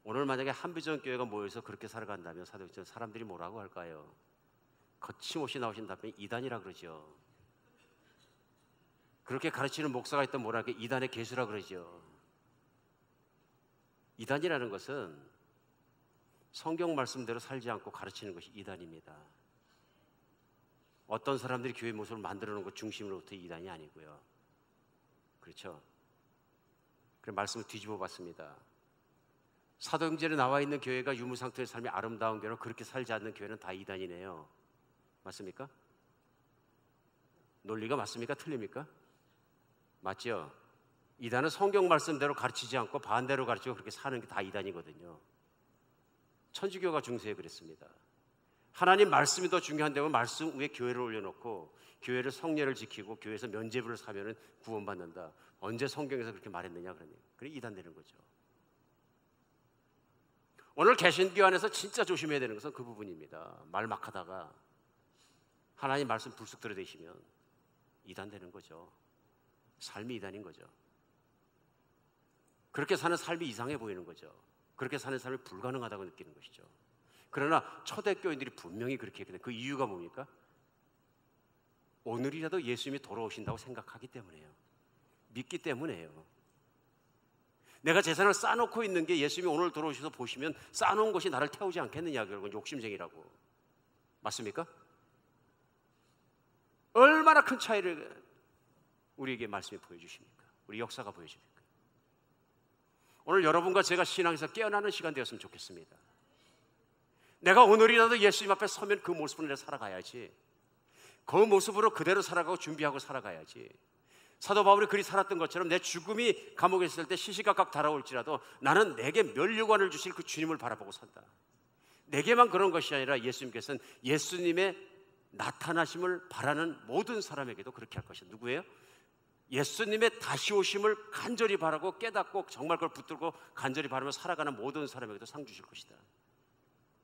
오늘 만약에 한비전 교회가 모여서 그렇게 살아간다면 사도행전 사람들이 뭐라고 할까요? 거침없이 나오신 답변이 이단이라 그러죠. 그렇게 가르치는 목사가 있던 뭐라 할까? 이단의 개수라 그러죠. 이단이라는 것은 성경 말씀대로 살지 않고 가르치는 것이 이단입니다. 어떤 사람들이 교회 모습을 만들어 놓은 것 중심으로부터 이단이 아니고요. 그렇죠? 그래서 말씀을 뒤집어 봤습니다. 사도행전에 나와 있는 교회가 유무상통의 삶이 아름다운 교회로 그렇게 살지 않는 교회는 다 이단이네요. 맞습니까? 논리가 맞습니까? 틀립니까? 맞죠? 이단은 성경 말씀대로 가르치지 않고 반대로 가르치고 그렇게 사는 게 다 이단이거든요. 천주교가 중세에 그랬습니다. 하나님 말씀이 더 중요한데 말씀 위에 교회를 올려놓고 교회를 성례를 지키고 교회에서 면죄부를 사면은 구원받는다. 언제 성경에서 그렇게 말했느냐 그러니 그게 이단되는 거죠. 오늘 개신교 안에서 진짜 조심해야 되는 것은 그 부분입니다. 말 막 하다가 하나님 말씀 불쑥 들이대시면 이단되는 거죠. 삶이 이단인 거죠. 그렇게 사는 삶이 이상해 보이는 거죠. 그렇게 사는 삶이 불가능하다고 느끼는 것이죠. 그러나 초대교인들이 분명히 그렇게 했거든요. 그 이유가 뭡니까? 오늘이라도 예수님이 돌아오신다고 생각하기 때문이에요. 믿기 때문이에요. 내가 재산을 쌓아놓고 있는 게 예수님이 오늘 돌아오셔서 보시면 쌓아놓은 것이 나를 태우지 않겠느냐. 결국은 욕심쟁이라고. 맞습니까? 얼마나 큰 차이를 우리에게 말씀이 보여주십니까? 우리 역사가 보여줍니까? 오늘 여러분과 제가 신앙에서 깨어나는 시간 되었으면 좋겠습니다. 내가 오늘이라도 예수님 앞에 서면 그 모습을 내가 살아가야지. 그 모습으로 그대로 살아가고 준비하고 살아가야지. 사도 바울이 그리 살았던 것처럼 내 죽음이 감옥에 있을 때 시시각각 달아올지라도 나는 내게 면류관을 주실 그 주님을 바라보고 산다. 내게만 그런 것이 아니라 예수님께서는 예수님의 나타나심을 바라는 모든 사람에게도 그렇게 할 것이다. 누구예요? 예수님의 다시 오심을 간절히 바라고 깨닫고 정말 그걸 붙들고 간절히 바라며 살아가는 모든 사람에게도 상 주실 것이다.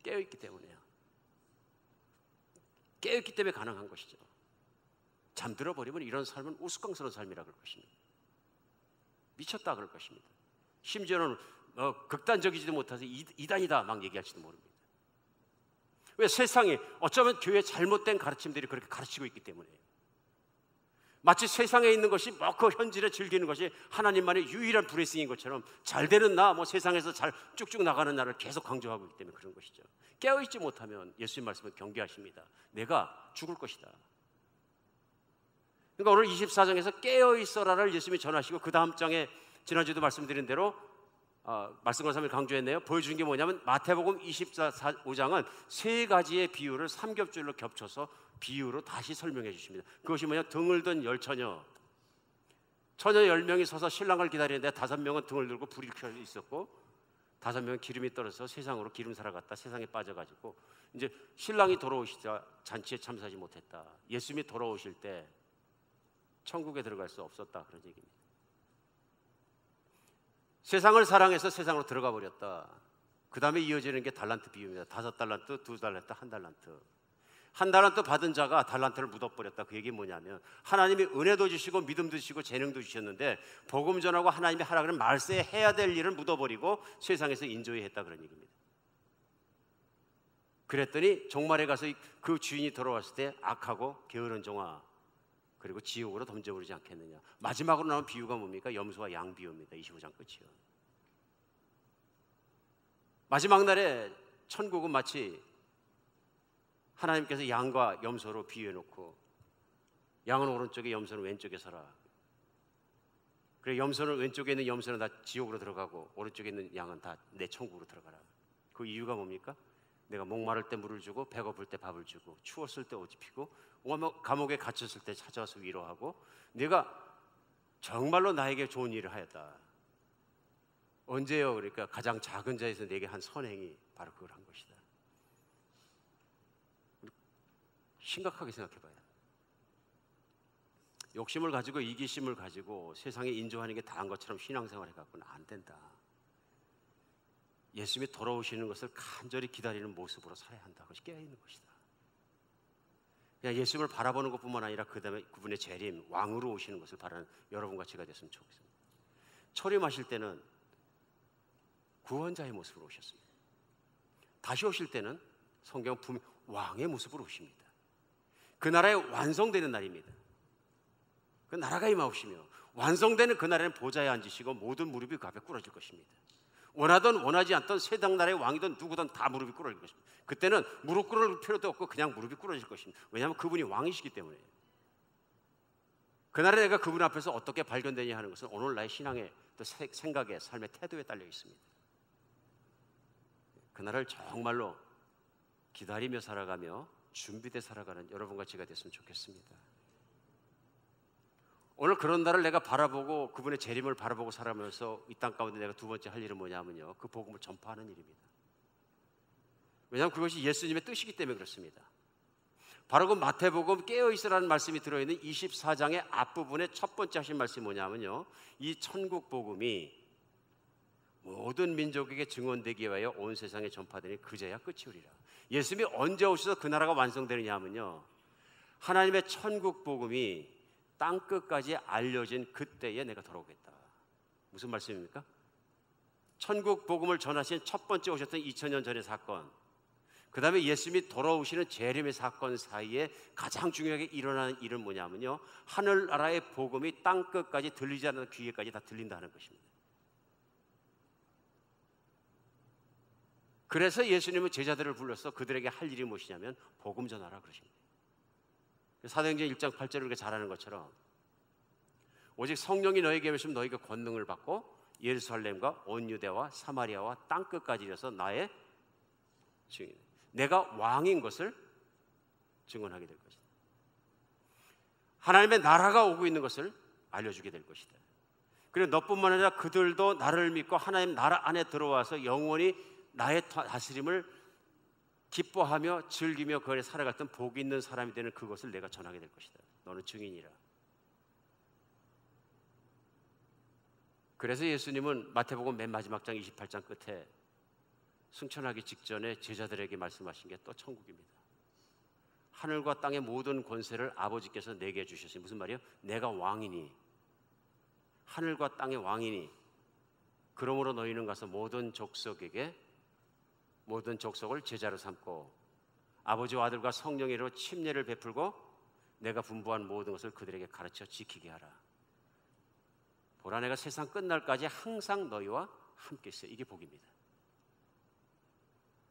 깨어있기 때문에요. 깨어있기 때문에 가능한 것이죠. 잠들어 버리면 이런 삶은 우스꽝스러운 삶이라 그럴 것입니다. 미쳤다 그럴 것입니다. 심지어는 극단적이지도 못해서 이단이다 막 얘기할지도 모릅니다. 왜? 세상이 어쩌면 교회의 잘못된 가르침들이 그렇게 가르치고 있기 때문이에요. 마치 세상에 있는 것이 그 현질에 즐기는 것이 하나님만의 유일한 브레싱인 것처럼 잘 되는 나, 세상에서 잘 쭉쭉 나가는 나를 계속 강조하고 있기 때문에 그런 것이죠. 깨어있지 못하면 예수님 말씀을 경계하십니다. 내가 죽을 것이다. 그러니까 오늘 24장에서 깨어있어라를 예수님이 전하시고 그 다음 장에 지난주에도 말씀드린 대로 말씀과 삶을 강조했네요. 보여준 게 뭐냐면 마태복음 25장은 세 가지의 비유를 삼겹줄로 겹쳐서 비유로 다시 설명해 주십니다. 그것이 뭐냐? 등을 든 열처녀, 처녀 10명이 서서 신랑을 기다리는데 5명은 등을 들고 불이 켜 있었고 5명은 기름이 떨어져서 세상으로 기름 사러 갔다 세상에 빠져가지고 이제 신랑이 돌아오시자 잔치에 참석하지 못했다. 예수님이 돌아오실 때 천국에 들어갈 수 없었다 그런 얘기입니다. 세상을 사랑해서 세상으로 들어가 버렸다. 그 다음에 이어지는 게 달란트 비유입니다. 5달란트, 2달란트, 1달란트. 1달란트 받은 자가 달란트를 묻어버렸다. 그 얘기는 뭐냐면 하나님이 은혜도 주시고 믿음도 주시고 재능도 주셨는데 복음 전하고 하나님이 하라 그러는 말세에 해야 될 일을 묻어버리고 세상에서 인조이 했다 그런 얘기입니다. 그랬더니 종말에 가서 그 주인이 돌아왔을 때 악하고 게으른 종아 그리고 지옥으로 던져버리지 않겠느냐. 마지막으로 나온 비유가 뭡니까? 염소와 양 비유입니다. 25장 끝이요. 마지막 날에 천국은 마치 하나님께서 양과 염소로 비유해놓고 양은 오른쪽에 염소는 왼쪽에 서라. 그래 염소는 왼쪽에 있는 염소는 다 지옥으로 들어가고 오른쪽에 있는 양은 다 내 천국으로 들어가라. 그 이유가 뭡니까? 내가 목마를 때 물을 주고 배고플 때 밥을 주고 추웠을 때 옷 입히고 감옥에 갇혔을 때 찾아와서 위로하고 내가 정말로 나에게 좋은 일을 하였다. 언제요? 그러니까 가장 작은 자에서 내게 한 선행이 바로 그걸 한 것이다. 심각하게 생각해봐요. 욕심을 가지고 이기심을 가지고 세상에 인조하는 게 다한 것처럼 신앙생활 해갖고는 안 된다. 예수님이 돌아오시는 것을 간절히 기다리는 모습으로 살아야 한다. 그것이 깨어있는 것이다. 그냥 예수님을 바라보는 것뿐만 아니라 그 다음에 그분의 재림, 왕으로 오시는 것을 바라는 여러분과 제가 됐으면 좋겠습니다. 초림하실 때는 구원자의 모습으로 오셨습니다. 다시 오실 때는 성경 분명 왕의 모습으로 오십니다. 그 나라의 완성되는 날입니다. 그 나라가 임하오시며 완성되는 그 날에는 보좌에 앉으시고 모든 무릎이 그 앞에 꿇어질 것입니다. 원하든 원하지 않던 세상 나라의 왕이든 누구든 다 무릎이 꿇어질 것입니다. 그때는 무릎 꿇을 필요도 없고 그냥 무릎이 꿇어질 것입니다. 왜냐하면 그분이 왕이시기 때문에. 그날에 내가 그분 앞에서 어떻게 발견되냐 하는 것은 오늘 나의 신앙의 또 생각의 삶의 태도에 달려 있습니다. 그날을 정말로 기다리며 살아가며 준비돼 살아가는 여러분과 제가 됐으면 좋겠습니다. 오늘 그런 날을 내가 바라보고 그분의 재림을 바라보고 살아가면서 이 땅 가운데 내가 두 번째 할 일은 뭐냐면요, 그 복음을 전파하는 일입니다. 왜냐하면 그것이 예수님의 뜻이기 때문에 그렇습니다. 바로 그 마태복음 깨어있으라는 말씀이 들어있는 24장의 앞부분에 첫 번째 하신 말씀이 뭐냐면요, 이 천국 복음이 모든 민족에게 증언되기 위하여 온 세상에 전파되니 그제야 끝이 오리라. 예수님이 언제 오셔서 그 나라가 완성되느냐 하면요, 하나님의 천국 복음이 땅끝까지 알려진 그때에 내가 돌아오겠다. 무슨 말씀입니까? 천국 복음을 전하신 첫 번째 오셨던 2000년 전의 사건, 그 다음에 예수님이 돌아오시는 재림의 사건 사이에 가장 중요하게 일어나는 일은 뭐냐면요, 하늘나라의 복음이 땅끝까지 들리지 않는 귀에까지 다 들린다는 것입니다. 그래서 예수님은 제자들을 불러서 그들에게 할 일이 무엇이냐면 복음 전하라 그러십니다. 사도행전 1장 8절을 이렇게 잘하는 것처럼 오직 성령이 너에게 임하시면 너희가 권능을 받고 예루살렘과 온 유대와 사마리아와 땅끝까지 이르러서 나의 증인, 내가 왕인 것을 증언하게 될 것이다. 하나님의 나라가 오고 있는 것을 알려주게 될 것이다. 그리고 너뿐만 아니라 그들도 나를 믿고 하나님 나라 안에 들어와서 영원히 나의 다스림을 기뻐하며 즐기며 그 안에 살아갔던 복 있는 사람이 되는 그것을 내가 전하게 될 것이다. 너는 증인이라. 그래서 예수님은 마태복음 맨 마지막 장 28장 끝에 승천하기 직전에 제자들에게 말씀하신 게 또 천국입니다. 하늘과 땅의 모든 권세를 아버지께서 내게 주셨으니, 무슨 말이에요? 내가 왕이니, 하늘과 땅의 왕이니, 그러므로 너희는 가서 모든 족속에게 모든 족속을 제자로 삼고 아버지와 아들과 성령의 이름으로 침례를 베풀고 내가 분부한 모든 것을 그들에게 가르쳐 지키게 하라. 보라, 내가 세상 끝날까지 항상 너희와 함께 있어요. 이게 복입니다.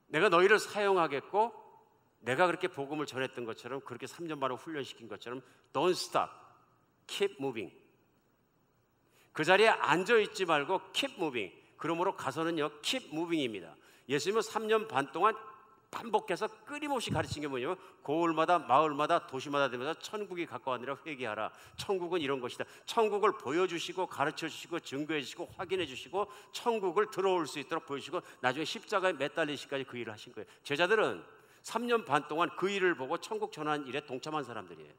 내가 너희를 사용하겠고, 내가 그렇게 복음을 전했던 것처럼, 그렇게 3년 반을 훈련시킨 것처럼 Don't stop, keep moving. 그 자리에 앉아있지 말고 keep moving. 그러므로 가서는요 keep moving입니다. 예수님은 3년 반 동안 반복해서 끊임없이 가르친 게 뭐냐면 고을마다 마을마다 도시마다 되면서 천국이 가까워하니라 회개하라. 천국은 이런 것이다. 천국을 보여주시고 가르쳐주시고 증거해주시고 확인해주시고 천국을 들어올 수 있도록 보여주시고 나중에 십자가에 매달리시기까지 그 일을 하신 거예요. 제자들은 3년 반 동안 그 일을 보고 천국 전하는 일에 동참한 사람들이에요.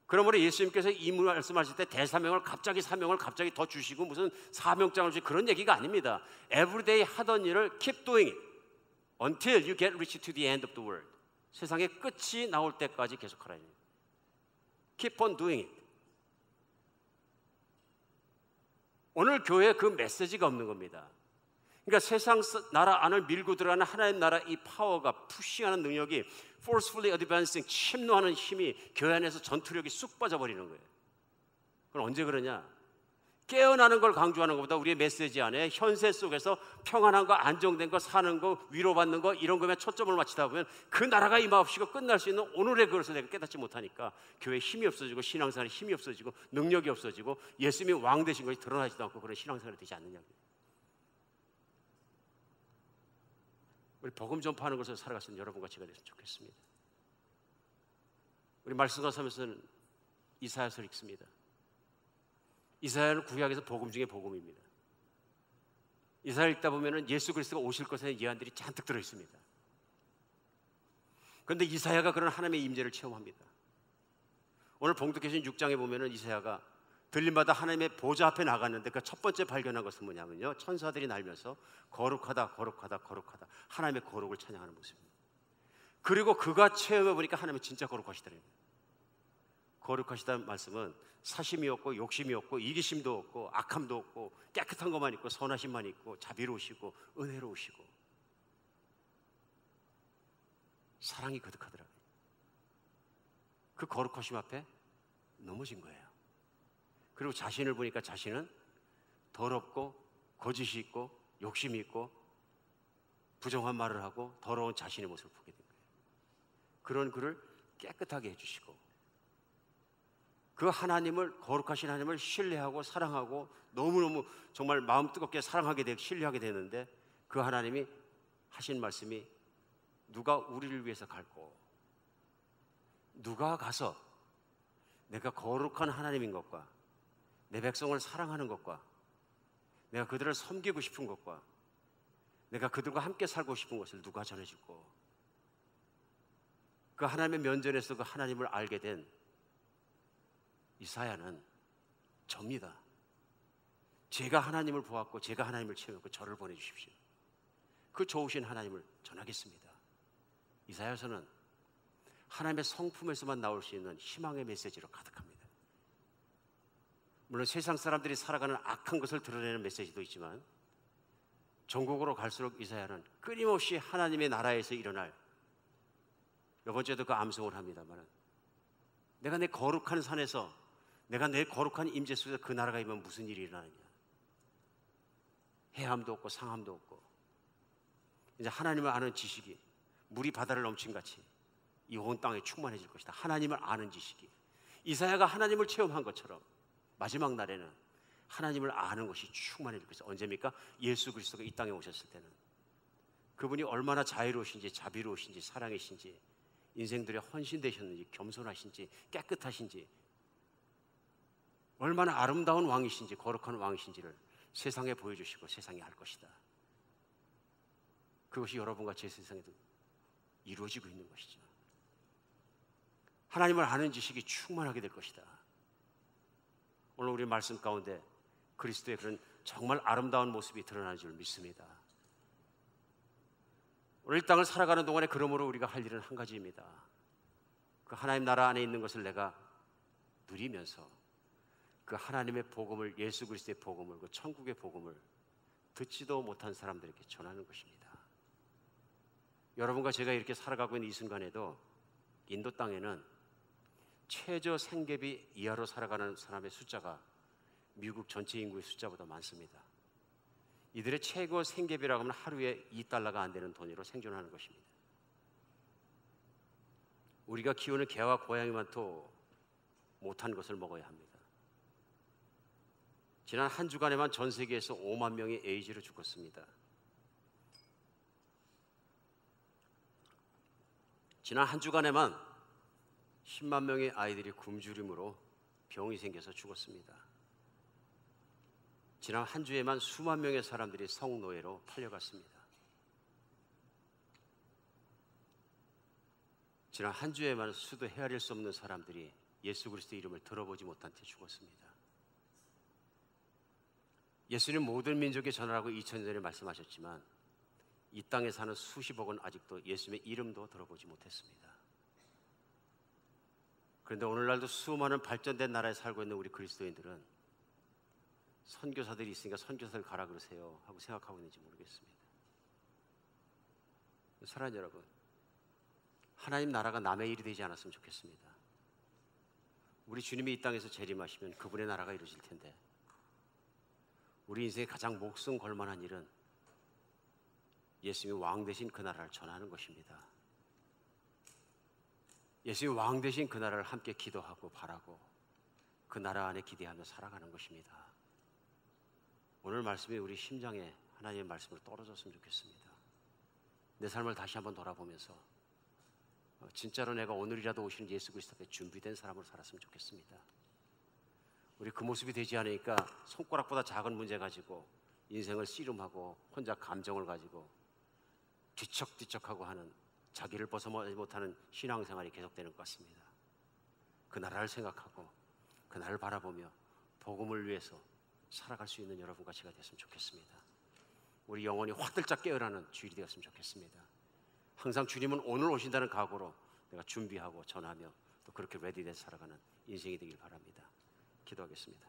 그러므로 예수님께서 이 말씀하실 때 대사명을 갑자기 사명을 갑자기 더 주시고 무슨 사명장을 주시고 그런 얘기가 아닙니다. Everyday 하던 일을 keep doing it until you get reach to the end of the world. 세상의 끝이 나올 때까지 계속하라. Keep on doing it. 오늘 교회에 그 메시지가 없는 겁니다. 그러니까 세상 나라 안을 밀고 들어가는 하나님 나라 이 파워가 푸싱하는 능력이 forcefully advancing, 침노하는 힘이 교회 안에서 전투력이 쑥 빠져버리는 거예요. 그럼 언제 그러냐? 깨어나는 걸 강조하는 것보다 우리의 메시지 안에 현세 속에서 평안한 거, 안정된 거, 사는 거, 위로받는 거 이런 거에 초점을 맞추다 보면 그 나라가 임하옵시고 끝날 수 있는 오늘의 그것을 내가 깨닫지 못하니까 교회에 힘이 없어지고 신앙생활에 힘이 없어지고 능력이 없어지고 예수님이 왕 되신 것이 드러나지도 않고 그런 신앙생활이 되지 않느냐. 우리 복음 전파하는 것을 살아갈 수 있는 여러분과 제가 됐으면 좋겠습니다. 우리 말씀 가서면서는 이사야서를 읽습니다. 이사야는 구약에서 복음 중에 복음입니다. 이사야 읽다 보면은 예수 그리스도가 오실 것에 대한 예언들이 잔뜩 들어 있습니다. 그런데 이사야가 그런 하나님의 임재를 체험합니다. 오늘 봉독해주신 6장에 보면은 이사야가 들림마다 하나님의 보좌 앞에 나갔는데 그 첫 번째 발견한 것은 뭐냐면요, 천사들이 날면서 거룩하다 거룩하다 거룩하다 하나님의 거룩을 찬양하는 모습입니다. 그리고 그가 체험해 보니까 하나님은 진짜 거룩하시더래요. 거룩하시다는 말씀은 사심이 없고 욕심이 없고 이기심도 없고 악함도 없고 깨끗한 것만 있고 선하심만 있고 자비로우시고 은혜로우시고 사랑이 거듭하더라고요. 그 거룩하심 앞에 넘어진 거예요. 그리고 자신을 보니까 자신은 더럽고 거짓이 있고 욕심이 있고 부정한 말을 하고 더러운 자신의 모습을 보게 된 거예요. 그런 그를 깨끗하게 해주시고 그 하나님을, 거룩하신 하나님을 신뢰하고 사랑하고 너무너무 정말 마음 뜨겁게 사랑하게 되고 신뢰하게 되는데, 그 하나님이 하신 말씀이 누가 우리를 위해서 갈고, 누가 가서 내가 거룩한 하나님인 것과 내 백성을 사랑하는 것과 내가 그들을 섬기고 싶은 것과 내가 그들과 함께 살고 싶은 것을 누가 전해줄고, 그 하나님의 면전에서 그 하나님을 알게 된 이사야는 접니다. 제가 하나님을 보았고 제가 하나님을 체험했고 저를 보내주십시오. 그 좋으신 하나님을 전하겠습니다. 이사야서는 하나님의 성품에서만 나올 수 있는 희망의 메시지로 가득합니다. 물론 세상 사람들이 살아가는 악한 것을 드러내는 메시지도 있지만 전국으로 갈수록 이사야는 끊임없이 하나님의 나라에서 일어날, 이번 주에도 그 암송을 합니다만, 내가 내 거룩한 산에서, 내가 내 거룩한 임재 속에서 그 나라가 임하면 무슨 일이 일어나느냐. 해함도 없고 상함도 없고 이제 하나님을 아는 지식이 물이 바다를 넘친같이 이 온 땅에 충만해질 것이다. 하나님을 아는 지식이, 이사야가 하나님을 체험한 것처럼 마지막 날에는 하나님을 아는 것이 충만해질 것이다. 언제입니까? 예수 그리스도가 이 땅에 오셨을 때는 그분이 얼마나 자유로우신지 자비로우신지 사랑이신지 인생들의 헌신되셨는지 겸손하신지 깨끗하신지 얼마나 아름다운 왕이신지 거룩한 왕이신지를 세상에 보여주시고 세상이 알 것이다. 그것이 여러분과 제 세상에도 이루어지고 있는 것이죠. 하나님을 아는 지식이 충만하게 될 것이다. 오늘 우리 말씀 가운데 그리스도의 그런 정말 아름다운 모습이 드러나는 줄 믿습니다. 오늘 이 땅을 살아가는 동안에 그러므로 우리가 할 일은 한 가지입니다. 그 하나님 나라 안에 있는 것을 내가 누리면서 그 하나님의 복음을, 예수 그리스도의 복음을, 그 천국의 복음을 듣지도 못한 사람들에게 전하는 것입니다. 여러분과 제가 이렇게 살아가고 있는 이 순간에도 인도 땅에는 최저 생계비 이하로 살아가는 사람의 숫자가 미국 전체 인구의 숫자보다 많습니다. 이들의 최고 생계비라고 하면 하루에 $2가 안 되는 돈으로 생존하는 것입니다. 우리가 키우는 개와 고양이만도 못한 것을 먹어야 합니다. 지난 한 주간에만 전 세계에서 5만 명이 에이즈로 죽었습니다. 지난 한 주간에만 10만 명의 아이들이 굶주림으로 병이 생겨서 죽었습니다. 지난 한 주에만 수만 명의 사람들이 성노예로 팔려갔습니다. 지난 한 주에만 수도 헤아릴 수 없는 사람들이 예수 그리스도의 이름을 들어보지 못한 채 죽었습니다. 예수님 모든 민족에 전하라고 2000년 전에 말씀하셨지만 이 땅에 사는 수십억은 아직도 예수님의 이름도 들어보지 못했습니다. 그런데 오늘날도 수많은 발전된 나라에 살고 있는 우리 그리스도인들은 선교사들이 있으니까 선교사를 가라 그러세요 하고 생각하고 있는지 모르겠습니다. 사랑하는 여러분, 하나님 나라가 남의 일이 되지 않았으면 좋겠습니다. 우리 주님이 이 땅에서 재림하시면 그분의 나라가 이루어질 텐데, 우리 인생의 가장 목숨 걸만한 일은 예수님이 왕 되신 그 나라를 전하는 것입니다. 예수님이 왕 되신 그 나라를 함께 기도하고 바라고 그 나라 안에 기대하며 살아가는 것입니다. 오늘 말씀이 우리 심장에 하나님의 말씀으로 떨어졌으면 좋겠습니다. 내 삶을 다시 한번 돌아보면서 진짜로 내가 오늘이라도 오시는 예수 그리스도 앞에 준비된 사람으로 살았으면 좋겠습니다. 우리 그 모습이 되지 않으니까 손가락보다 작은 문제 가지고 인생을 씨름하고 혼자 감정을 가지고 뒤척뒤척하고 하는, 자기를 벗어나지 못하는 신앙생활이 계속되는 것 같습니다. 그 나라를 생각하고 그 나라를 바라보며 복음을 위해서 살아갈 수 있는 여러분과 제가 됐으면 좋겠습니다. 우리 영혼이 화들짝 깨어나는 주일이 되었으면 좋겠습니다. 항상 주님은 오늘 오신다는 각오로 내가 준비하고 전하며 또 그렇게 레디돼서 살아가는 인생이 되길 바랍니다. 기도하겠습니다.